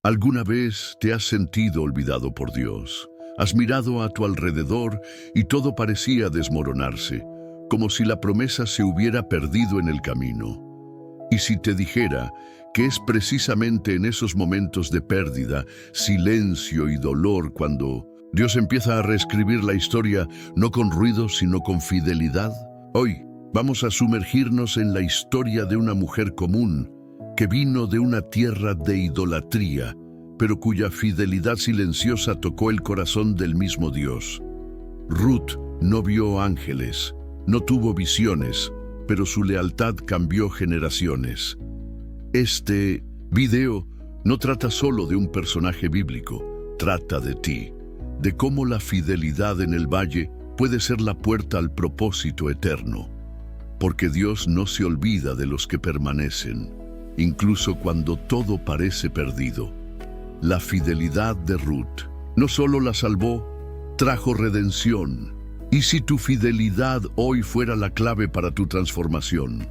¿Alguna vez te has sentido olvidado por Dios? Has mirado a tu alrededor y todo parecía desmoronarse, como si la promesa se hubiera perdido en el camino. Y si te dijera que es precisamente en esos momentos de pérdida, silencio y dolor cuando Dios empieza a reescribir la historia, no con ruido, sino con fidelidad. Hoy vamos a sumergirnos en la historia de una mujer común que vino de una tierra de idolatría, pero cuya fidelidad silenciosa tocó el corazón del mismo Dios. Ruth no vio ángeles, no tuvo visiones, pero su lealtad cambió generaciones. Este video no trata solo de un personaje bíblico, trata de ti, de cómo la fidelidad en el valle puede ser la puerta al propósito eterno. Porque Dios no se olvida de los que permanecen, incluso cuando todo parece perdido. La fidelidad de Ruth no solo la salvó, trajo redención. ¿Y si tu fidelidad hoy fuera la clave para tu transformación?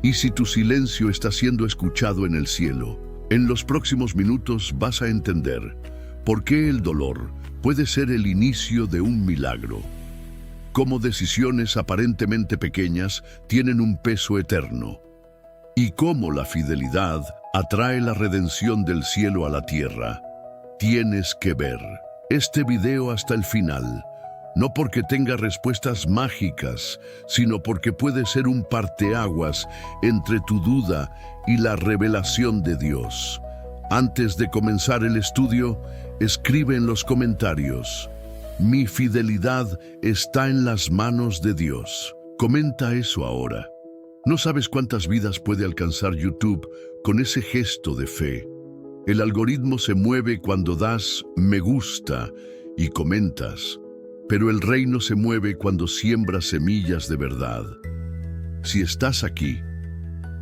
¿Y si tu silencio está siendo escuchado en el cielo? En los próximos minutos vas a entender por qué el dolor puede ser el inicio de un milagro. Cómo decisiones aparentemente pequeñas tienen un peso eterno. Y cómo la fidelidad atrae la redención del cielo a la tierra. Tienes que ver este video hasta el final. No porque tenga respuestas mágicas, sino porque puede ser un parteaguas entre tu duda y la revelación de Dios. Antes de comenzar el estudio, escribe en los comentarios: mi fidelidad está en las manos de Dios. Comenta eso ahora. No sabes cuántas vidas puede alcanzar YouTube con ese gesto de fe. El algoritmo se mueve cuando das me gusta y comentas. Pero el reino se mueve cuando siembras semillas de verdad. Si estás aquí,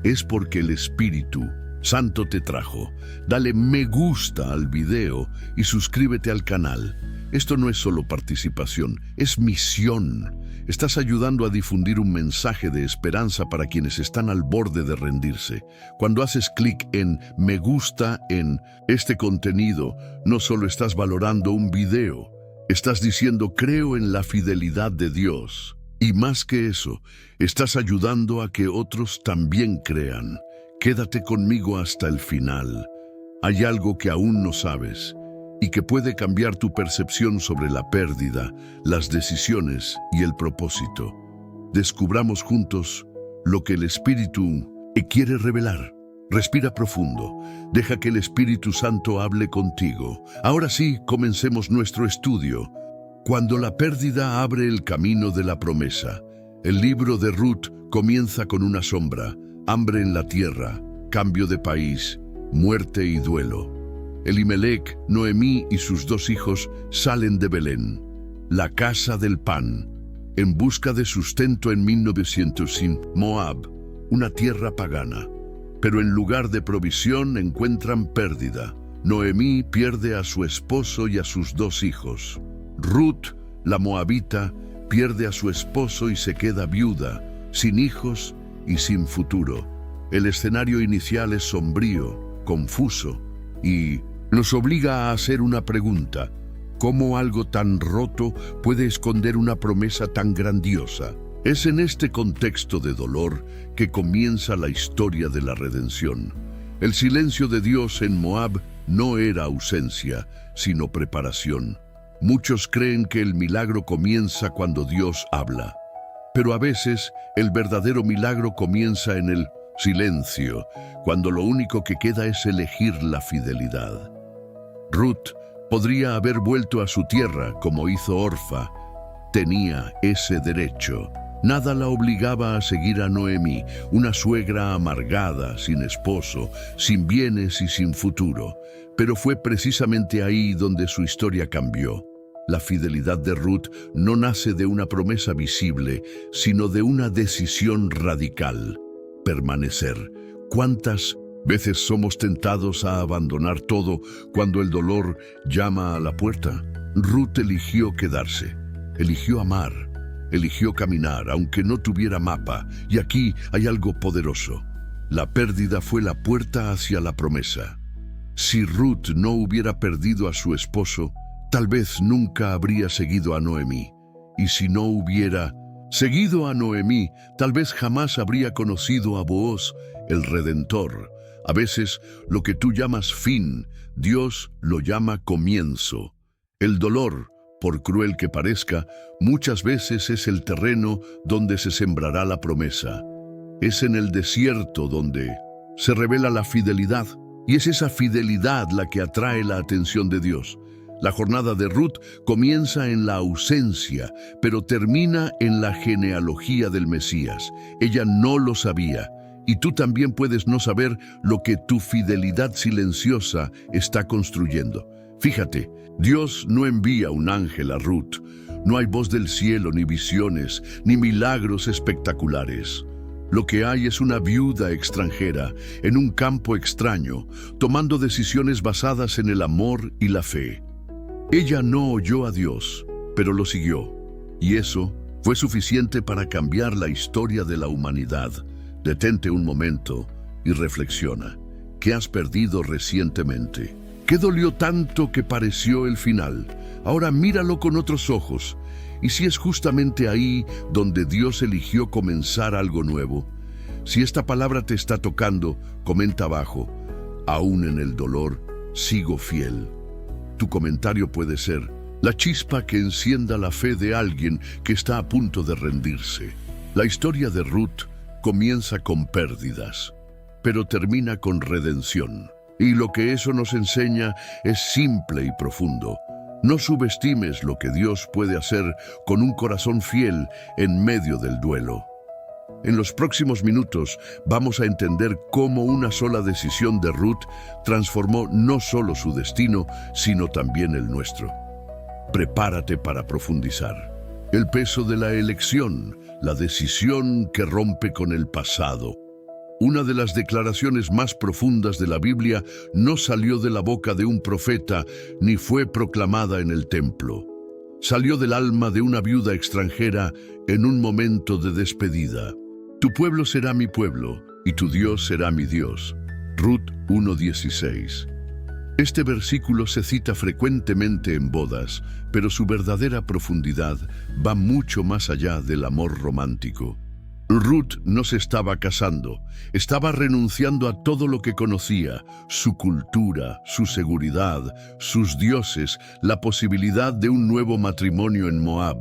es porque el Espíritu Santo te trajo. Dale me gusta al video y suscríbete al canal. Esto no es solo participación, es misión. Estás ayudando a difundir un mensaje de esperanza para quienes están al borde de rendirse. Cuando haces clic en me gusta en este contenido, no solo estás valorando un video, estás diciendo creo en la fidelidad de Dios. Y más que eso, estás ayudando a que otros también crean. Quédate conmigo hasta el final. Hay algo que aún no sabes y que puede cambiar tu percepción sobre la pérdida, las decisiones y el propósito. Descubramos juntos lo que el Espíritu quiere revelar. Respira profundo. Deja que el Espíritu Santo hable contigo. Ahora sí, comencemos nuestro estudio. Cuando la pérdida abre el camino de la promesa. El libro de Ruth comienza con una sombra, hambre en la tierra, cambio de país, muerte y duelo. Elimelec, Noemí y sus dos hijos salen de Belén, la casa del pan, en busca de sustento en 1900 en Moab, una tierra pagana. Pero en lugar de provisión encuentran pérdida. Noemí pierde a su esposo y a sus dos hijos. Ruth, la moabita, pierde a su esposo y se queda viuda, sin hijos y sin futuro. El escenario inicial es sombrío, confuso y nos obliga a hacer una pregunta: ¿cómo algo tan roto puede esconder una promesa tan grandiosa? Es en este contexto de dolor que comienza la historia de la redención. El silencio de Dios en Moab no era ausencia, sino preparación. Muchos creen que el milagro comienza cuando Dios habla, pero a veces el verdadero milagro comienza en el silencio, cuando lo único que queda es elegir la fidelidad. Ruth podría haber vuelto a su tierra como hizo Orfa. Tenía ese derecho. Nada la obligaba a seguir a Noemí, una suegra amargada, sin esposo, sin bienes y sin futuro. Pero fue precisamente ahí donde su historia cambió. La fidelidad de Ruth no nace de una promesa visible, sino de una decisión radical: permanecer. ¿Cuántas veces somos tentados a abandonar todo cuando el dolor llama a la puerta? Ruth eligió quedarse, eligió amar, eligió caminar, aunque no tuviera mapa. Y aquí hay algo poderoso. La pérdida fue la puerta hacia la promesa. Si Ruth no hubiera perdido a su esposo, tal vez nunca habría seguido a Noemí. Y si no hubiera seguido a Noemí, tal vez jamás habría conocido a Booz, el Redentor. A veces, lo que tú llamas fin, Dios lo llama comienzo. El dolor, por cruel que parezca, muchas veces es el terreno donde se sembrará la promesa. Es en el desierto donde se revela la fidelidad, y es esa fidelidad la que atrae la atención de Dios. La jornada de Ruth comienza en la ausencia, pero termina en la genealogía del Mesías. Ella no lo sabía, y tú también puedes no saber lo que tu fidelidad silenciosa está construyendo. Fíjate, Dios no envía un ángel a Ruth. No hay voz del cielo, ni visiones, ni milagros espectaculares. Lo que hay es una viuda extranjera, en un campo extraño, tomando decisiones basadas en el amor y la fe. Ella no oyó a Dios, pero lo siguió, y eso fue suficiente para cambiar la historia de la humanidad. Detente un momento y reflexiona. ¿Qué has perdido recientemente? ¿Qué dolió tanto que pareció el final? Ahora míralo con otros ojos. ¿Y si es justamente ahí donde Dios eligió comenzar algo nuevo? Si esta palabra te está tocando, comenta abajo: aún en el dolor, sigo fiel. Tu comentario puede ser la chispa que encienda la fe de alguien que está a punto de rendirse. La historia de Ruth comienza con pérdidas, pero termina con redención. Y lo que eso nos enseña es simple y profundo. No subestimes lo que Dios puede hacer con un corazón fiel en medio del duelo. En los próximos minutos vamos a entender cómo una sola decisión de Ruth transformó no solo su destino, sino también el nuestro. Prepárate para profundizar. El peso de la elección, la decisión que rompe con el pasado. Una de las declaraciones más profundas de la Biblia no salió de la boca de un profeta ni fue proclamada en el templo. Salió del alma de una viuda extranjera en un momento de despedida. Tu pueblo será mi pueblo y tu Dios será mi Dios. Ruth 1:16. Este versículo se cita frecuentemente en bodas, pero su verdadera profundidad va mucho más allá del amor romántico. Ruth no se estaba casando, estaba renunciando a todo lo que conocía: su cultura, su seguridad, sus dioses, la posibilidad de un nuevo matrimonio en Moab.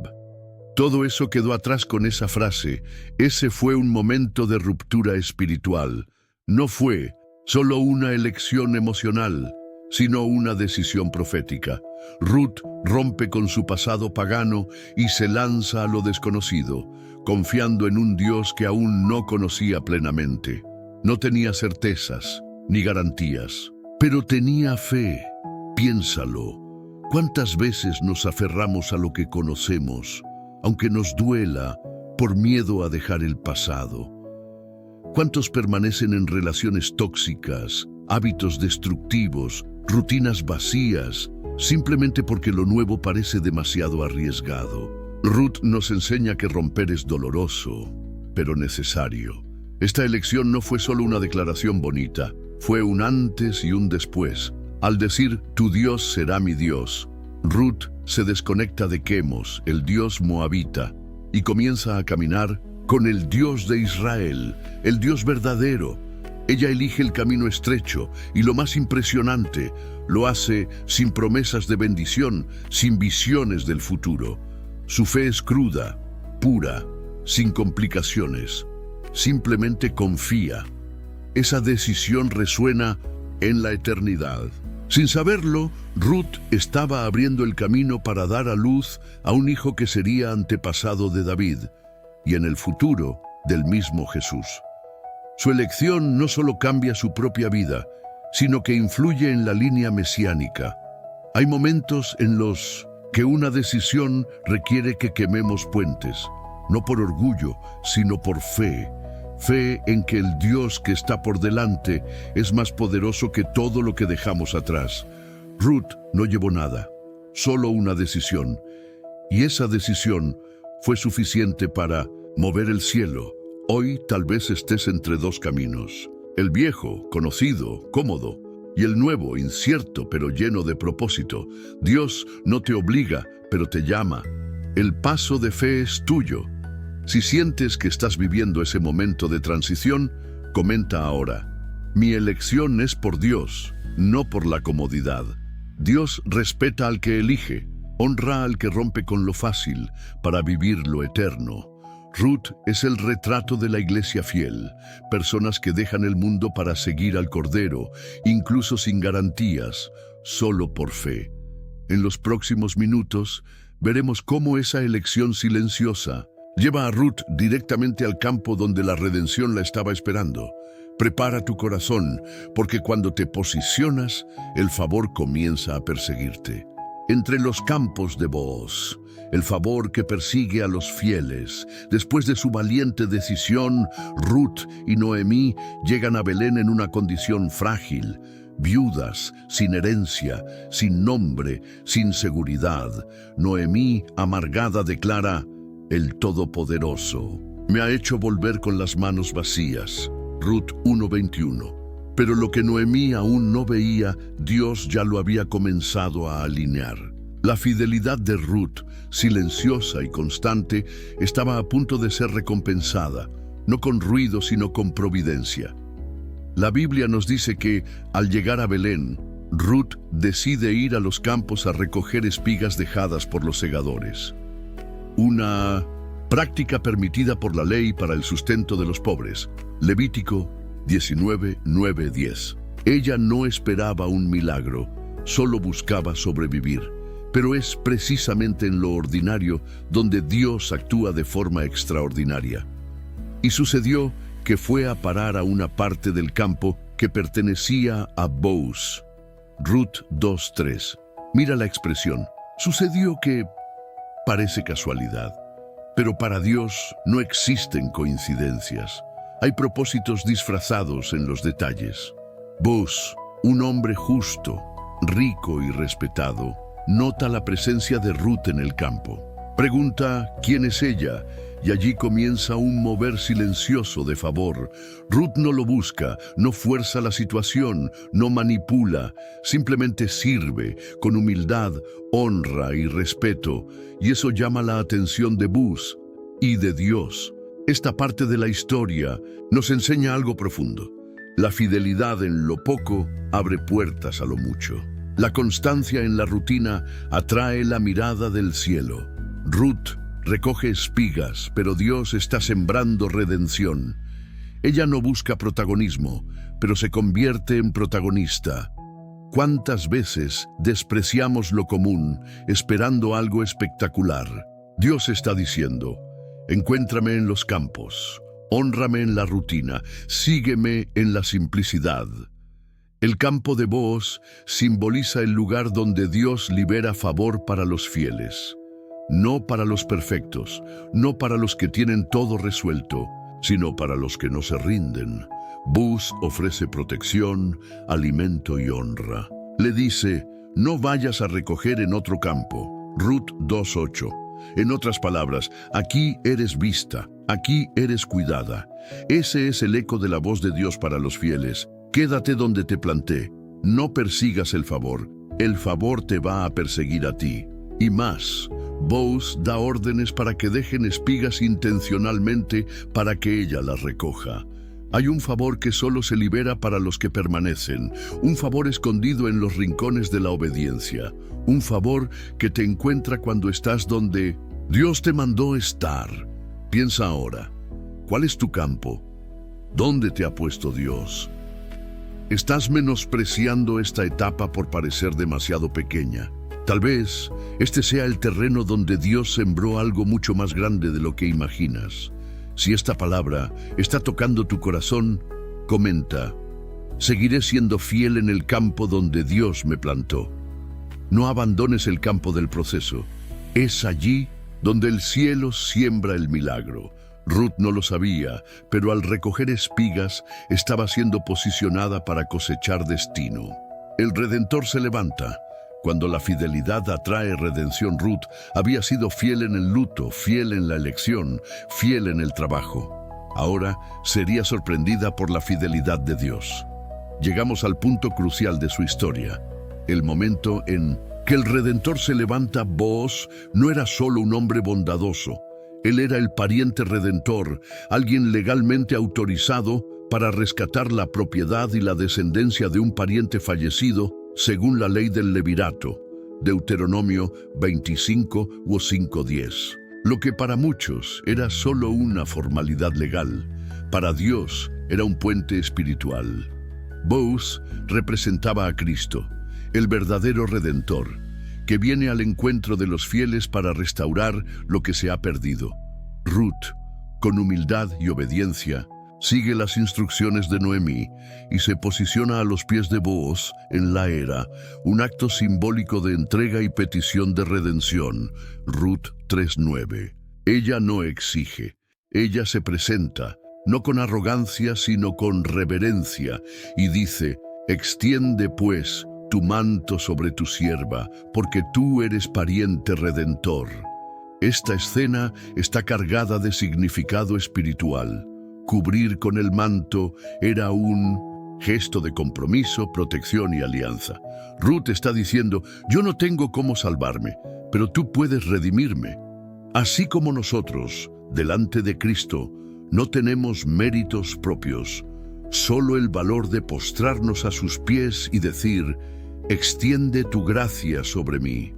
Todo eso quedó atrás con esa frase. Ese fue un momento de ruptura espiritual. No fue solo una elección emocional, sino una decisión profética. Ruth rompe con su pasado pagano y se lanza a lo desconocido, confiando en un Dios que aún no conocía plenamente. No tenía certezas ni garantías, pero tenía fe. Piénsalo. ¿Cuántas veces nos aferramos a lo que conocemos, aunque nos duela, por miedo a dejar el pasado? ¿Cuántos permanecen en relaciones tóxicas, hábitos destructivos, rutinas vacías, simplemente porque lo nuevo parece demasiado arriesgado? Ruth nos enseña que romper es doloroso, pero necesario. Esta elección no fue solo una declaración bonita, fue un antes y un después. Al decir, tu Dios será mi Dios, Ruth se desconecta de Quemos, el dios moabita, y comienza a caminar con el Dios de Israel, el Dios verdadero. Ella elige el camino estrecho y, lo más impresionante, lo hace sin promesas de bendición, sin visiones del futuro. Su fe es cruda, pura, sin complicaciones. Simplemente confía. Esa decisión resuena en la eternidad. Sin saberlo, Ruth estaba abriendo el camino para dar a luz a un hijo que sería antepasado de David y en el futuro del mismo Jesús. Su elección no solo cambia su propia vida, sino que influye en la línea mesiánica. Hay momentos en los que una decisión requiere que quememos puentes, no por orgullo, sino por fe. Fe en que el Dios que está por delante es más poderoso que todo lo que dejamos atrás. Ruth no llevó nada, solo una decisión. Y esa decisión fue suficiente para mover el cielo. Hoy tal vez estés entre dos caminos. El viejo, conocido, cómodo, Y el nuevo, incierto, pero lleno de propósito. Dios no te obliga, pero te llama. El paso de fe es tuyo. Si sientes que estás viviendo ese momento de transición, comenta ahora: mi elección es por Dios, no por la comodidad. Dios respeta al que elige, honra al que rompe con lo fácil para vivir lo eterno. Ruth es el retrato de la iglesia fiel, personas que dejan el mundo para seguir al Cordero, incluso sin garantías, solo por fe. En los próximos minutos veremos cómo esa elección silenciosa lleva a Ruth directamente al campo donde la redención la estaba esperando. Prepara tu corazón, porque cuando te posicionas, el favor comienza a perseguirte. Entre los campos de Booz, el favor que persigue a los fieles. Después de su valiente decisión, Ruth y Noemí llegan a Belén en una condición frágil, viudas, sin herencia, sin nombre, sin seguridad. Noemí, amargada, declara: el Todopoderoso me ha hecho volver con las manos vacías. Ruth 1:21. Pero lo que Noemí aún no veía, Dios ya lo había comenzado a alinear. La fidelidad de Ruth, silenciosa y constante, estaba a punto de ser recompensada, no con ruido, sino con providencia. La Biblia nos dice que, al llegar a Belén, Ruth decide ir a los campos a recoger espigas dejadas por los segadores. Una práctica permitida por la ley para el sustento de los pobres. Levítico 19:9-10. Ella no esperaba un milagro, solo buscaba sobrevivir. Pero es precisamente en lo ordinario donde Dios actúa de forma extraordinaria. Y sucedió que fue a parar a una parte del campo que pertenecía a Booz. Ruth 2:3. Mira la expresión. Sucedió que parece casualidad, pero para Dios no existen coincidencias. Hay propósitos disfrazados en los detalles. Booz, un hombre justo, rico y respetado, nota la presencia de Ruth en el campo. Pregunta quién es ella, y allí comienza un mover silencioso de favor. Ruth no lo busca, no fuerza la situación, no manipula, simplemente sirve con humildad, honra y respeto, y eso llama la atención de Booz y de Dios. Esta parte de la historia nos enseña algo profundo. La fidelidad en lo poco abre puertas a lo mucho. La constancia en la rutina atrae la mirada del cielo. Ruth recoge espigas, pero Dios está sembrando redención. Ella no busca protagonismo, pero se convierte en protagonista. ¿Cuántas veces despreciamos lo común, esperando algo espectacular? Dios está diciendo: encuéntrame en los campos, hónrame en la rutina, sígueme en la simplicidad. El campo de Booz simboliza el lugar donde Dios libera favor para los fieles. No para los perfectos, no para los que tienen todo resuelto, sino para los que no se rinden. Booz ofrece protección, alimento y honra. Le dice: no vayas a recoger en otro campo. Ruth 2:8. En otras palabras, aquí eres vista, aquí eres cuidada. Ese es el eco de la voz de Dios para los fieles. Quédate donde te planté. No persigas el favor te va a perseguir a ti. Y más, Booz da órdenes para que dejen espigas intencionalmente para que ella las recoja. Hay un favor que solo se libera para los que permanecen, un favor escondido en los rincones de la obediencia, un favor que te encuentra cuando estás donde Dios te mandó estar. Piensa ahora, ¿cuál es tu campo? ¿Dónde te ha puesto Dios? ¿Estás menospreciando esta etapa por parecer demasiado pequeña? Tal vez este sea el terreno donde Dios sembró algo mucho más grande de lo que imaginas. Si esta palabra está tocando tu corazón, comenta: seguiré siendo fiel en el campo donde Dios me plantó. No abandones el campo del proceso. Es allí donde el cielo siembra el milagro. Ruth no lo sabía, pero al recoger espigas estaba siendo posicionada para cosechar destino. El Redentor se levanta. Cuando la fidelidad atrae redención, Ruth había sido fiel en el luto, fiel en la elección, fiel en el trabajo. Ahora sería sorprendida por la fidelidad de Dios. llegamos al punto crucial de su historia, el momento en que el Redentor se levanta. Booz no era solo un hombre bondadoso, él era el pariente redentor, alguien legalmente autorizado para rescatar la propiedad y la descendencia de un pariente fallecido según la ley del levirato, Deuteronomio 25 o 5:10. Lo que para muchos era solo una formalidad legal, para Dios era un puente espiritual. Booz representaba a Cristo, el verdadero Redentor, que viene al encuentro de los fieles para restaurar lo que se ha perdido. Ruth, con humildad y obediencia, sigue las instrucciones de Noemí y se posiciona a los pies de Booz en la era, un acto simbólico de entrega y petición de redención. Ruth 3:9. Ella no exige, ella se presenta, no con arrogancia sino con reverencia, y dice: extiende pues tu manto sobre tu sierva, porque tú eres pariente redentor. Esta escena está cargada de significado espiritual. Cubrir con el manto era un gesto de compromiso, protección y alianza. Ruth está diciendo: yo no tengo cómo salvarme, pero tú puedes redimirme. Así como nosotros, delante de Cristo, no tenemos méritos propios, solo el valor de postrarnos a sus pies y decir: extiende tu gracia sobre mí.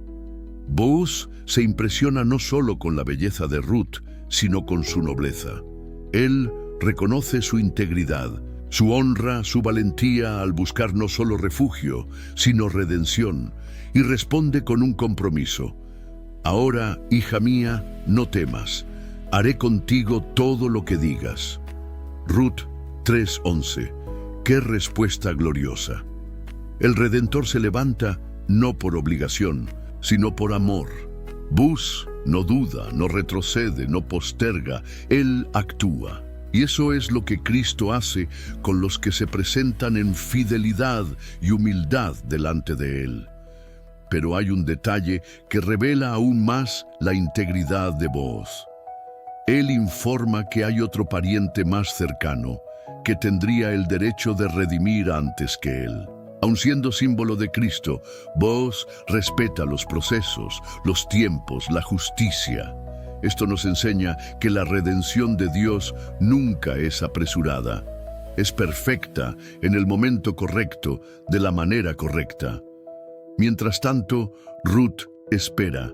Booz se impresiona no solo con la belleza de Ruth, sino con su nobleza. Él reconoce su integridad, su honra, su valentía al buscar no solo refugio, sino redención, y responde con un compromiso: ahora, hija mía, no temas, haré contigo todo lo que digas. Ruth 3:11. ¡Qué respuesta gloriosa! El Redentor se levanta no por obligación, sino por amor. Booz no duda, no retrocede, no posterga, él actúa. Y eso es lo que Cristo hace con los que se presentan en fidelidad y humildad delante de Él. Pero hay un detalle que revela aún más la integridad de Booz. Él informa que hay otro pariente más cercano, que tendría el derecho de redimir antes que él. Aun siendo símbolo de Cristo, Booz respeta los procesos, los tiempos, la justicia. Esto nos enseña que la redención de Dios nunca es apresurada. Es perfecta en el momento correcto, de la manera correcta. Mientras tanto, Ruth espera.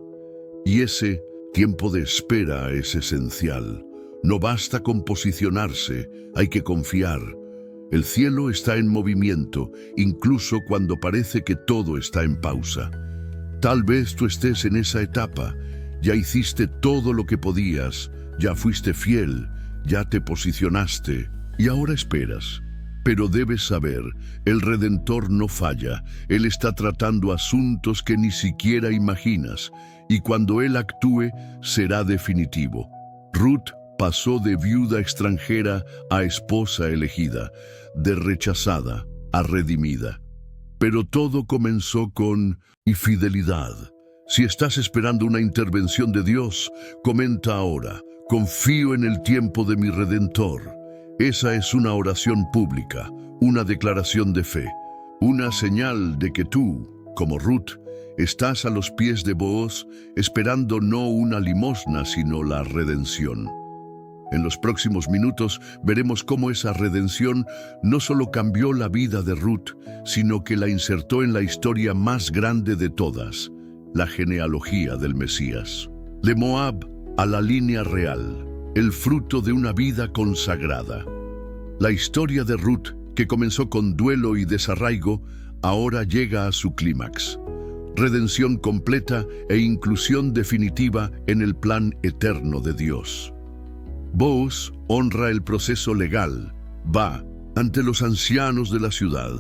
Y ese tiempo de espera es esencial. No basta con posicionarse, hay que confiar. El cielo está en movimiento, incluso cuando parece que todo está en pausa. Tal vez tú estés en esa etapa. Ya hiciste todo lo que podías, ya fuiste fiel, ya te posicionaste y ahora esperas. Pero debes saber, el Redentor no falla. Él está tratando asuntos que ni siquiera imaginas, y cuando Él actúe, será definitivo. Ruth pasó de viuda extranjera a esposa elegida, de rechazada a redimida. Pero todo comenzó con fidelidad. Si estás esperando una intervención de Dios, comenta ahora: confío en el tiempo de mi Redentor. Esa es una oración pública, una declaración de fe, una señal de que tú, como Ruth, estás a los pies de Booz, esperando no una limosna, sino la redención. En los próximos minutos veremos cómo esa redención no solo cambió la vida de Ruth, sino que la insertó en la historia más grande de todas, la genealogía del Mesías. De Moab a la línea real, el fruto de una vida consagrada. La historia de Ruth, que comenzó con duelo y desarraigo, ahora llega a su clímax. Redención completa e inclusión definitiva en el plan eterno de Dios. Booz honra el proceso legal, va ante los ancianos de la ciudad,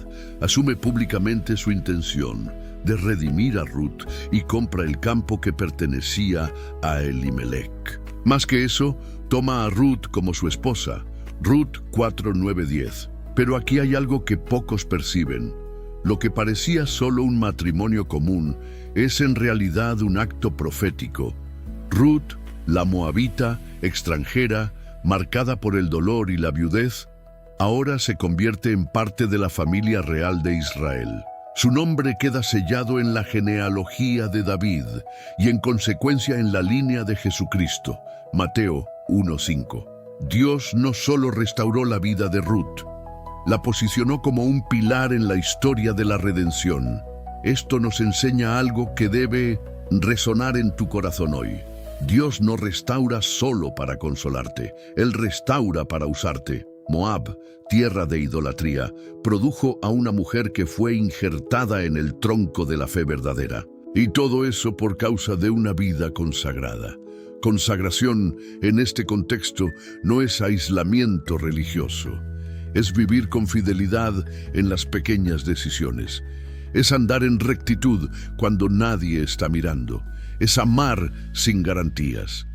asume públicamente su intención de redimir a Ruth y compra el campo que pertenecía a Elimelech. Más que eso, toma a Ruth como su esposa, Ruth 4:9-10. Pero aquí hay algo que pocos perciben. Lo que parecía solo un matrimonio común es en realidad un acto profético. Ruth, la moabita, extranjera, marcada por el dolor y la viudez, ahora se convierte en parte de la familia real de Israel. Su nombre queda sellado en la genealogía de David y en consecuencia en la línea de Jesucristo. Mateo 1:5. Dios no solo restauró la vida de Ruth, la posicionó como un pilar en la historia de la redención. Esto nos enseña algo que debe resonar en tu corazón hoy. Dios no restaura solo para consolarte, Él restaura para usarte. Moab, tierra de idolatría, produjo a una mujer que fue injertada en el tronco de la fe verdadera. Y todo eso por causa de una vida consagrada. Consagración en este contexto no es aislamiento religioso. Es vivir con fidelidad en las pequeñas decisiones. Es andar en rectitud cuando nadie está mirando. Es amar sin garantías.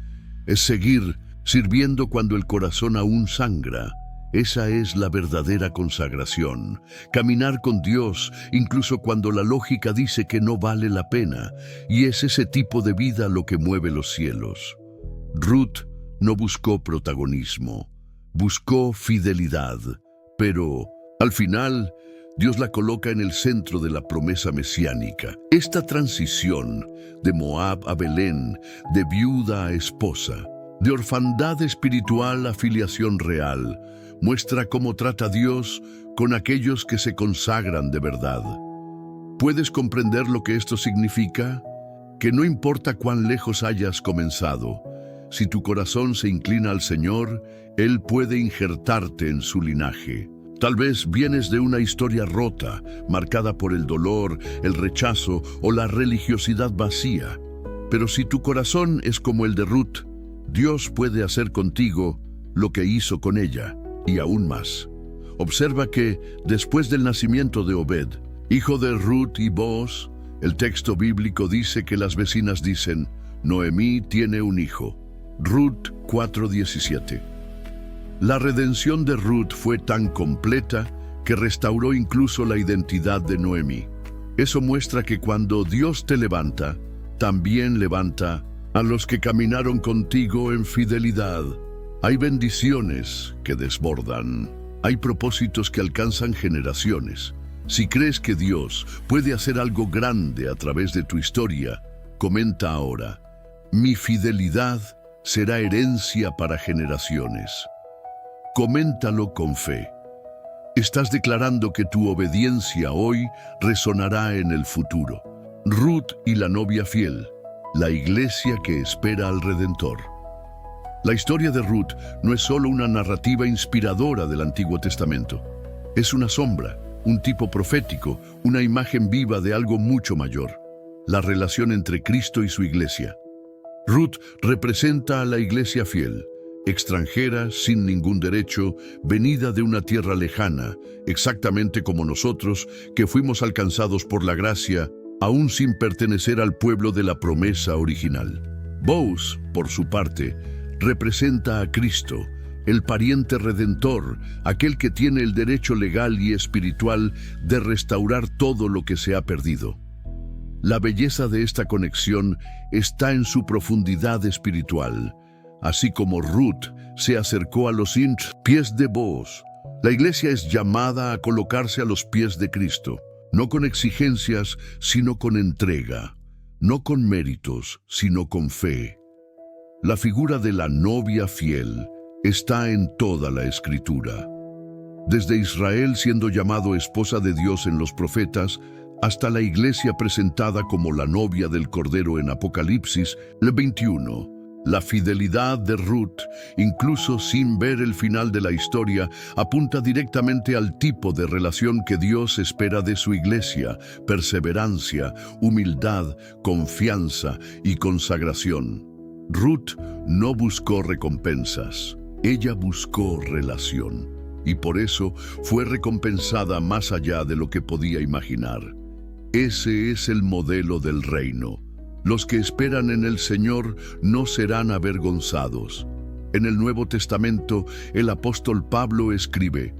Es seguir sirviendo cuando el corazón aún sangra. Esa es la verdadera consagración. Caminar con Dios, incluso cuando la lógica dice que no vale la pena. Y es ese tipo de vida lo que mueve los cielos. Ruth no buscó protagonismo, buscó fidelidad. Pero, al final, Dios la coloca en el centro de la promesa mesiánica. Esta transición de Moab a Belén, de viuda a esposa, de orfandad espiritual a filiación real, muestra cómo trata Dios con aquellos que se consagran de verdad. ¿Puedes comprender lo que esto significa? Que no importa cuán lejos hayas comenzado, si tu corazón se inclina al Señor, Él puede injertarte en su linaje. Tal vez vienes de una historia rota, marcada por el dolor, el rechazo o la religiosidad vacía. Pero si tu corazón es como el de Ruth, Dios puede hacer contigo lo que hizo con ella, y aún más. Observa que, después del nacimiento de Obed, hijo de Ruth y Booz, el texto bíblico dice que las vecinas dicen, Noemí tiene un hijo. Ruth 4:17. La redención de Ruth fue tan completa que restauró incluso la identidad de Noemí. Eso muestra que cuando Dios te levanta, también levanta a los que caminaron contigo en fidelidad. Hay bendiciones que desbordan. Hay propósitos que alcanzan generaciones. Si crees que Dios puede hacer algo grande a través de tu historia, comenta ahora, mi fidelidad será herencia para generaciones. Coméntalo con fe. Estás declarando que tu obediencia hoy resonará en el futuro. Ruth y la novia fiel, la iglesia que espera al Redentor. La historia de Ruth no es solo una narrativa inspiradora del Antiguo Testamento. Es una sombra, un tipo profético, una imagen viva de algo mucho mayor. La relación entre Cristo y su iglesia. Ruth representa a la iglesia fiel, extranjera, sin ningún derecho, venida de una tierra lejana, exactamente como nosotros, que fuimos alcanzados por la gracia, aún sin pertenecer al pueblo de la promesa original. Booz, por su parte, representa a Cristo, el pariente redentor, aquel que tiene el derecho legal y espiritual de restaurar todo lo que se ha perdido. La belleza de esta conexión está en su profundidad espiritual. Así como Ruth se acercó a los pies de Booz, la iglesia es llamada a colocarse a los pies de Cristo, no con exigencias, sino con entrega, no con méritos, sino con fe. La figura de la novia fiel está en toda la Escritura. Desde Israel siendo llamado esposa de Dios en los profetas, hasta la iglesia presentada como la novia del Cordero en Apocalipsis 21. La fidelidad de Ruth, incluso sin ver el final de la historia, apunta directamente al tipo de relación que Dios espera de su iglesia: perseverancia, humildad, confianza y consagración. Ruth no buscó recompensas, ella buscó relación, y por eso fue recompensada más allá de lo que podía imaginar. Ese es el modelo del reino. Los que esperan en el Señor no serán avergonzados. En el Nuevo Testamento, el apóstol Pablo escribe,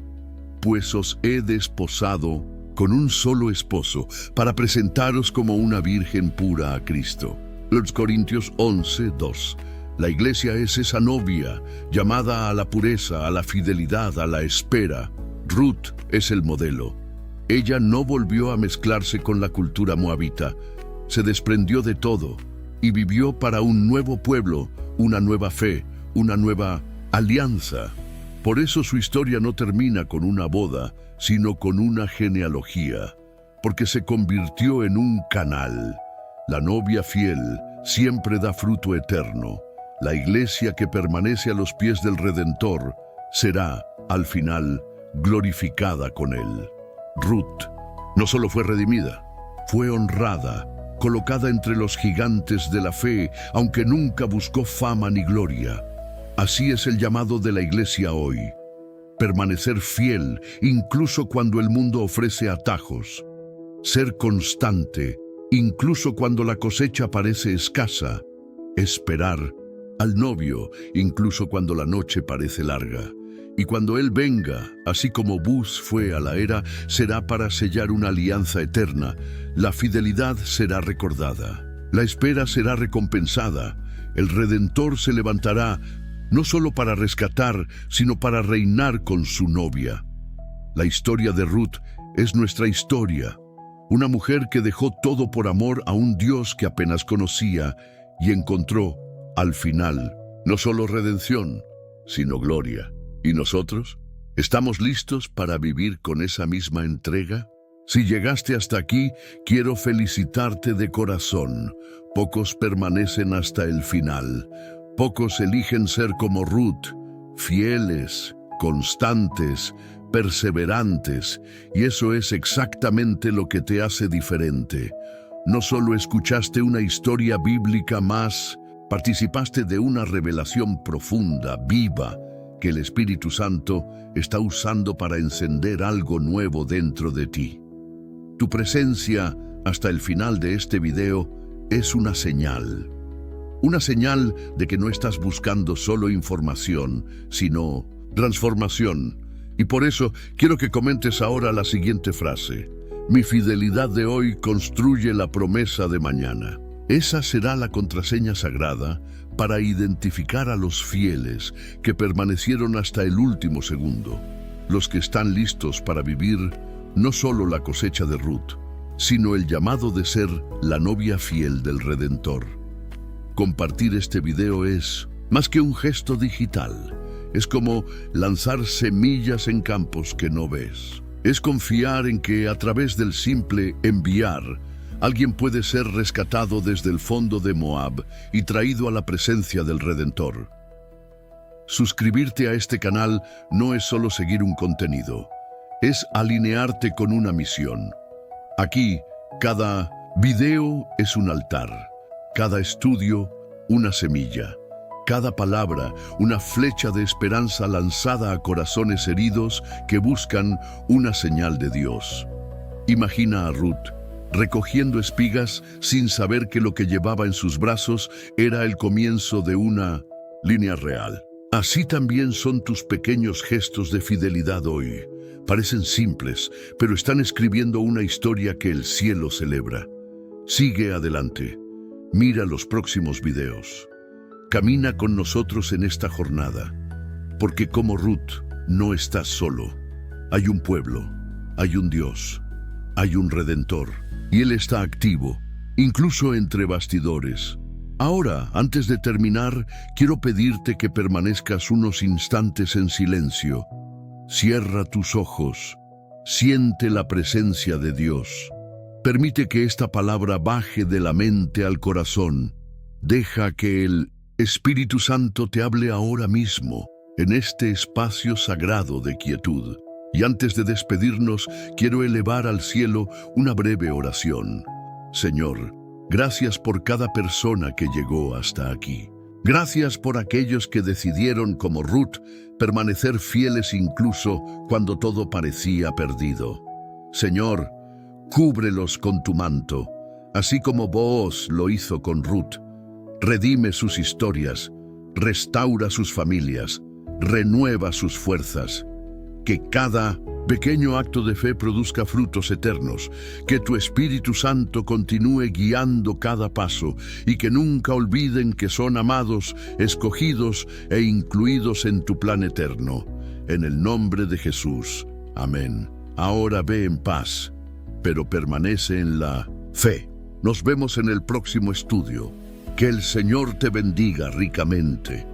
«Pues os he desposado con un solo esposo, para presentaros como una virgen pura a Cristo». Los Corintios 11:2. La iglesia es esa novia, llamada a la pureza, a la fidelidad, a la espera. Ruth es el modelo. Ella no volvió a mezclarse con la cultura moabita. Se desprendió de todo y vivió para un nuevo pueblo, una nueva fe, una nueva alianza. Por eso su historia no termina con una boda, sino con una genealogía, porque se convirtió en un canal. La novia fiel siempre da fruto eterno. La iglesia que permanece a los pies del Redentor será, al final, glorificada con él. Ruth no solo fue redimida, fue honrada, colocada entre los gigantes de la fe, aunque nunca buscó fama ni gloria. Así es el llamado de la iglesia hoy: permanecer fiel incluso cuando el mundo ofrece atajos, ser constante incluso cuando la cosecha parece escasa, esperar al novio incluso cuando la noche parece larga. Y cuando Él venga, así como Bus fue a la era, será para sellar una alianza eterna. La fidelidad será recordada, la espera será recompensada. El Redentor se levantará no solo para rescatar, sino para reinar con su novia. La historia de Ruth es nuestra historia. Una mujer que dejó todo por amor a un Dios que apenas conocía y encontró, al final, no solo redención, sino gloria. ¿Y nosotros? ¿Estamos listos para vivir con esa misma entrega? Si llegaste hasta aquí, quiero felicitarte de corazón. Pocos permanecen hasta el final. Pocos eligen ser como Ruth, fieles, constantes, perseverantes, y eso es exactamente lo que te hace diferente. No solo escuchaste una historia bíblica más, participaste de una revelación profunda, viva, que el Espíritu Santo está usando para encender algo nuevo dentro de ti. Tu presencia hasta el final de este video es una señal de que no estás buscando solo información, sino transformación. Y por eso quiero que comentes ahora la siguiente frase: mi fidelidad de hoy construye la promesa de mañana. Esa será la contraseña sagrada para identificar a los fieles que permanecieron hasta el último segundo, los que están listos para vivir no solo la cosecha de Ruth, sino el llamado de ser la novia fiel del Redentor. Compartir este video es más que un gesto digital, es como lanzar semillas en campos que no ves. Es confiar en que a través del simple enviar, alguien puede ser rescatado desde el fondo de Moab y traído a la presencia del Redentor. Suscribirte a este canal no es solo seguir un contenido, es alinearte con una misión. Aquí, cada video es un altar, cada estudio una semilla, cada palabra una flecha de esperanza lanzada a corazones heridos que buscan una señal de Dios. Imagina a Ruth recogiendo espigas sin saber que lo que llevaba en sus brazos era el comienzo de una línea real. Así también son tus pequeños gestos de fidelidad hoy. Parecen simples, pero están escribiendo una historia que el cielo celebra. Sigue adelante. Mira los próximos videos. Camina con nosotros en esta jornada, porque como Ruth no estás solo. Hay un pueblo, hay un Dios, hay un Redentor. Y Él está activo, incluso entre bastidores. Ahora, antes de terminar, quiero pedirte que permanezcas unos instantes en silencio. Cierra tus ojos, siente la presencia de Dios. Permite que esta palabra baje de la mente al corazón. Deja que el Espíritu Santo te hable ahora mismo, en este espacio sagrado de quietud. Y antes de despedirnos, quiero elevar al cielo una breve oración. Señor, gracias por cada persona que llegó hasta aquí. Gracias por aquellos que decidieron, como Ruth, permanecer fieles incluso cuando todo parecía perdido. Señor, cúbrelos con tu manto, así como Booz lo hizo con Ruth. Redime sus historias, restaura sus familias, renueva sus fuerzas. Que cada Pequeño acto de fe produzca frutos eternos, que tu Espíritu Santo continúe guiando cada paso y que nunca olviden que son amados, escogidos e incluidos en tu plan eterno. En el nombre de Jesús. Amén. Ahora ve en paz, pero permanece en la fe. Nos vemos en el próximo estudio. Que el Señor te bendiga ricamente.